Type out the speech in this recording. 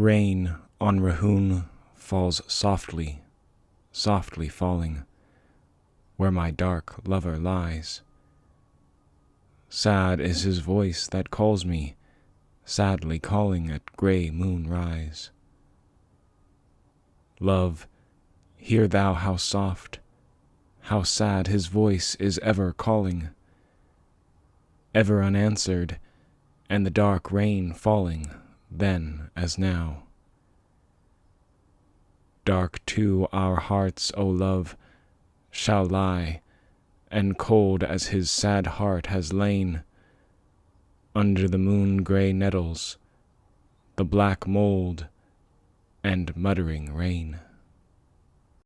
Rain on Rahoon falls softly, softly falling, where my dark lover lies. Sad is his voice that calls me, sadly calling at grey moonrise. Love, hear thou how soft, how sad his voice is ever calling, ever unanswered, and the dark rain falling, then as now. Dark too our hearts, O love, shall lie, and cold as his sad heart has lain, under the moon-grey nettles, the black mould, and muttering rain.